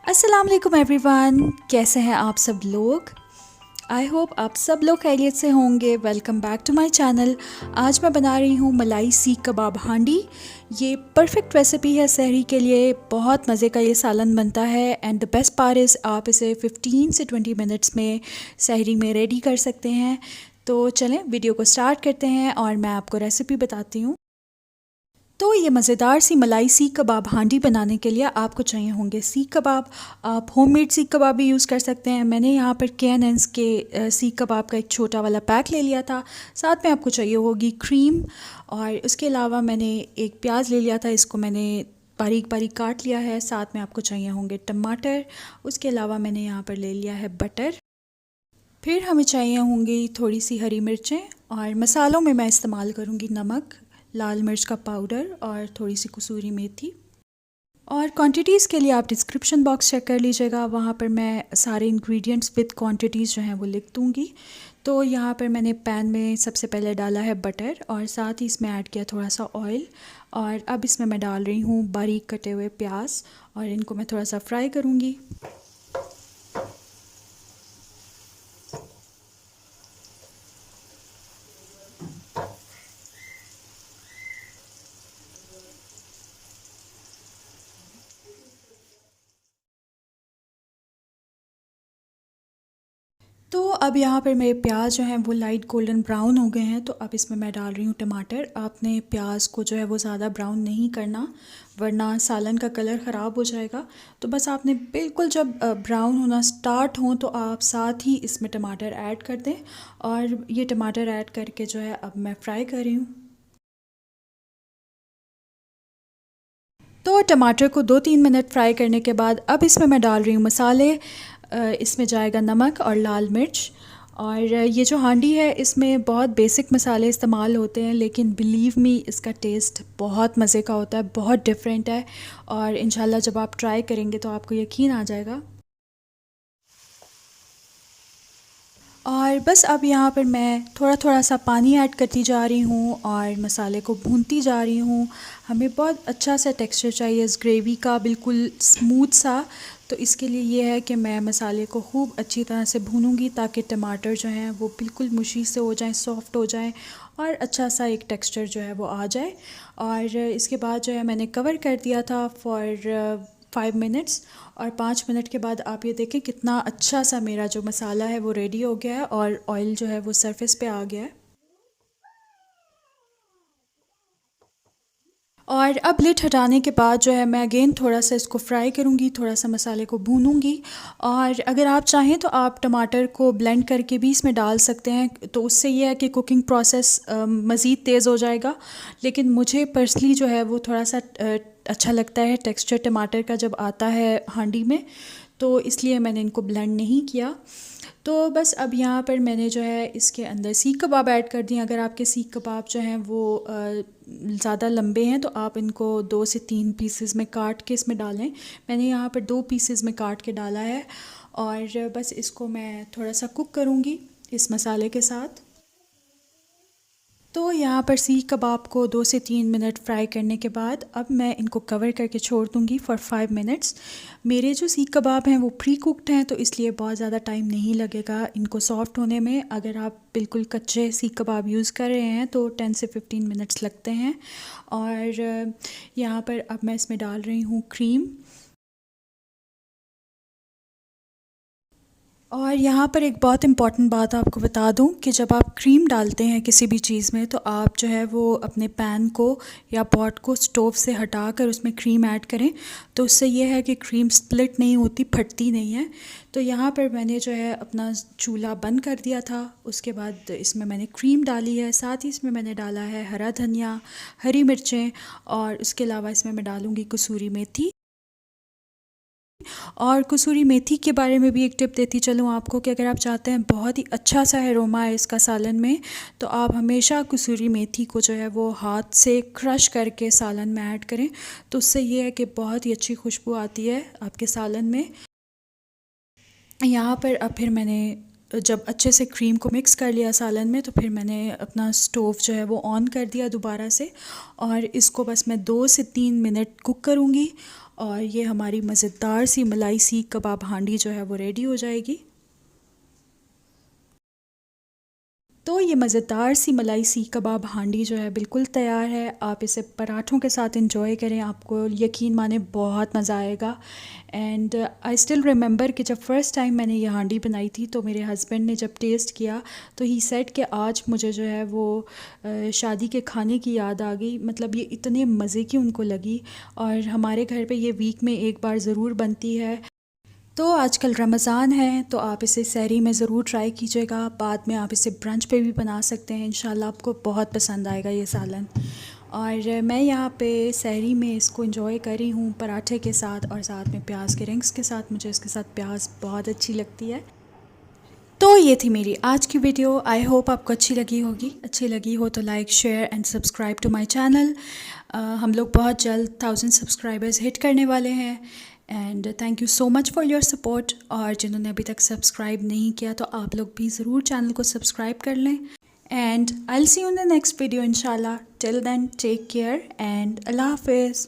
अस्सलाम वालेकुम एवरीवन, कैसे हैं आप सब लोग। आई होप आप सब लोग खैरियत से होंगे। Welcome back to my channel. आज मैं बना रही हूँ मलाई सीख कबाब हांडी। ये परफेक्ट रेसिपी है सहरी के लिए। बहुत मज़े का ये सालन बनता है and the best part is आप इसे 15 से 20 मिनट्स में सहरी में रेडी कर सकते हैं। तो चलें वीडियो को स्टार्ट करते हैं और मैं आपको रेसिपी बताती हूँ। तो ये मज़ेदार सी मलाई सीख कबाब हांडी बनाने के लिए आपको चाहिए होंगे सीख कबाब। आप होममेड सीख कबाब भी यूज़ कर सकते हैं। मैंने यहाँ पर K&N's के सीख कबाब का एक छोटा वाला पैक ले लिया था। साथ में आपको चाहिए होगी क्रीम और उसके अलावा मैंने एक प्याज ले लिया था, इसको मैंने बारीक बारीक काट लिया है। साथ में आपको चाहिए होंगे टमाटर। उसके अलावा मैंने यहाँ पर ले लिया है बटर। फिर हमें चाहिए होंगी थोड़ी सी हरी मिर्चें और मसालों में मैं इस्तेमाल करूँगी नमक, लाल मिर्च का पाउडर और थोड़ी सी कसूरी मेथी। और क्वांटिटीज़ के लिए आप डिस्क्रिप्शन बॉक्स चेक कर लीजिएगा, वहाँ पर मैं सारे इंग्रेडिएंट्स विद क्वांटिटीज़ जो हैं वो लिख दूँगी। तो यहाँ पर मैंने पैन में सबसे पहले डाला है बटर और साथ ही इसमें ऐड किया थोड़ा सा ऑयल। और अब इसमें मैं डाल रही हूँ बारीक कटे हुए प्याज और इनको मैं थोड़ा सा फ्राई करूँगी। तो अब यहाँ पर मेरे प्याज जो हैं वो लाइट गोल्डन ब्राउन हो गए हैं। तो अब इसमें मैं डाल रही हूँ टमाटर। आपने प्याज को जो है वो ज़्यादा ब्राउन नहीं करना, वरना सालन का कलर ख़राब हो जाएगा। तो बस आपने बिल्कुल जब ब्राउन होना स्टार्ट हो तो आप साथ ही इसमें टमाटर ऐड कर दें। और ये टमाटर ऐड करके जो है अब मैं फ्राई कर रही हूँ। तो टमाटर को 2-3 मिनट फ्राई करने के बाद अब इसमें मैं डाल रही हूँ मसाले। इसमें जाएगा नमक और लाल मिर्च। और ये जो हांडी है इसमें बहुत बेसिक मसाले इस्तेमाल होते हैं, लेकिन बिलीव मी इसका टेस्ट बहुत मज़े का होता है, बहुत डिफरेंट है। और इंशाल्लाह जब आप ट्राई करेंगे तो आपको यकीन आ जाएगा। और बस अब यहाँ पर मैं थोड़ा थोड़ा सा पानी ऐड करती जा रही हूँ और मसाले को भूनती जा रही हूँ। हमें बहुत अच्छा सा टेक्सचर चाहिए इस ग्रेवी का, बिल्कुल स्मूथ सा। तो इसके लिए ये है कि मैं मसाले को खूब अच्छी तरह से भूनूंगी ताकि टमाटर जो हैं वो बिल्कुल मुशी से हो जाएं, सॉफ़्ट हो जाएं और अच्छा सा एक टेक्सचर जो है वो आ जाए। और इसके बाद जो है मैंने कवर कर दिया था फॉर 5 मिनट्स। और 5 मिनट के बाद आप ये देखें कितना अच्छा सा मेरा जो मसाला है वो रेडी हो गया है और ऑयल जो है वो सरफेस पे आ गया है। और अब लिड हटाने के बाद जो है मैं अगेन थोड़ा सा इसको फ्राई करूँगी, थोड़ा सा मसाले को भूनूंगी। और अगर आप चाहें तो आप टमाटर को ब्लेंड करके भी इसमें डाल सकते हैं, तो उससे ये है कि कुकिंग प्रोसेस मज़ीद तेज़ हो जाएगा। लेकिन मुझे पर्सनली जो है वो थोड़ा सा अच्छा लगता है टेक्सचर टमाटर का जब आता है हांडी में, तो इसलिए मैंने इनको ब्लेंड नहीं किया। तो बस अब यहाँ पर मैंने जो है इसके अंदर सीख कबाब ऐड कर दिए। अगर आपके सीख कबाब जो हैं वो ज़्यादा लंबे हैं तो आप इनको 2 से 3 पीसेस में काट के इसमें डालें। मैंने यहाँ पर 2 पीसेस में काट के डाला है। और बस इसको मैं थोड़ा सा कुक करूँगी इस मसाले के साथ। तो यहाँ पर सीख कबाब को 2 से 3 मिनट फ्राई करने के बाद अब मैं इनको कवर करके छोड़ दूँगी फॉर 5 मिनट्स। मेरे जो सीख कबाब हैं वो प्री कुक्ड हैं, तो इसलिए बहुत ज़्यादा टाइम नहीं लगेगा इनको सॉफ़्ट होने में। अगर आप बिल्कुल कच्चे सीख कबाब यूज़ कर रहे हैं तो 10 से 15 मिनट्स लगते हैं। और यहाँ पर अब मैं इसमें डाल रही हूँ क्रीम। और यहाँ पर एक बहुत इम्पॉर्टेंट बात आपको बता दूँ कि जब आप क्रीम डालते हैं किसी भी चीज़ में तो आप जो है वो अपने पैन को या पॉट को स्टोव से हटा कर उसमें क्रीम ऐड करें। तो उससे ये है कि क्रीम स्प्लिट नहीं होती, फटती नहीं है। तो यहाँ पर मैंने जो है अपना चूल्हा बंद कर दिया था। उसके बाद इसमें मैंने क्रीम डाली है, साथ ही इसमें मैंने डाला है हरा धनिया, हरी मिर्चें और उसके अलावा इसमें मैं डालूँगी कसूरी मेथी। और कसूरी मेथी के बारे में भी एक टिप देती चलूँ आपको कि अगर आप चाहते हैं बहुत ही अच्छा सा एरोमा है इसका सालन में, तो आप हमेशा कसूरी मेथी को जो है वो हाथ से क्रश करके सालन में ऐड करें। तो उससे ये है कि बहुत ही अच्छी खुशबू आती है आपके सालन में। यहाँ पर अब फिर मैंने जब अच्छे से क्रीम को मिक्स कर लिया सालन में, तो फिर मैंने अपना स्टोव जो है वो ऑन कर दिया दोबारा से। और इसको बस मैं 2 से 3 मिनट कुक करूँगी। और ये हमारी मज़ेदार सी मलाई सीख कबाब हांडी जो है वो रेडी हो जाएगी। तो ये मज़ेदार सी मलाई सीख कबाब हांडी जो है बिल्कुल तैयार है। आप इसे पराठों के साथ इंजॉय करें, आपको यकीन माने बहुत मज़ा आएगा। एंड आई स्टिल रिमेंबर कि जब फ़र्स्ट टाइम मैंने ये हांडी बनाई थी तो मेरे हस्बैंड ने जब टेस्ट किया तो ही सेड कि आज मुझे जो है वो शादी के खाने की याद आ गई। मतलब ये इतने मज़े की उनको लगी। और हमारे घर पे ये वीक में एक बार ज़रूर बनती है। तो आजकल रमज़ान है तो आप इसे सहरी में ज़रूर ट्राई कीजिएगा। बाद में आप इसे ब्रंच पे भी बना सकते हैं। इंशाल्लाह आपको बहुत पसंद आएगा ये सालन। और मैं यहाँ पे सहरी में इसको एंजॉय कर रही हूँ पराठे के साथ और साथ में प्याज के रिंग्स के साथ। मुझे इसके साथ प्याज बहुत अच्छी लगती है। तो ये थी मेरी आज की वीडियो। आई होप आपको अच्छी लगी होगी। अच्छी लगी हो तो like, share and subscribe to my channel. हम लोग बहुत जल्द 1000 सब्सक्राइबर्स हिट करने वाले हैं। And thank you so much for your support. और जिन्होंने अभी तक सब्सक्राइब नहीं किया तो आप लोग भी ज़रूर चैनल को सब्सक्राइब कर लें। And I will see you in the next video इंशाल्लाह। Till then take care and अल्लाह हाफिज़।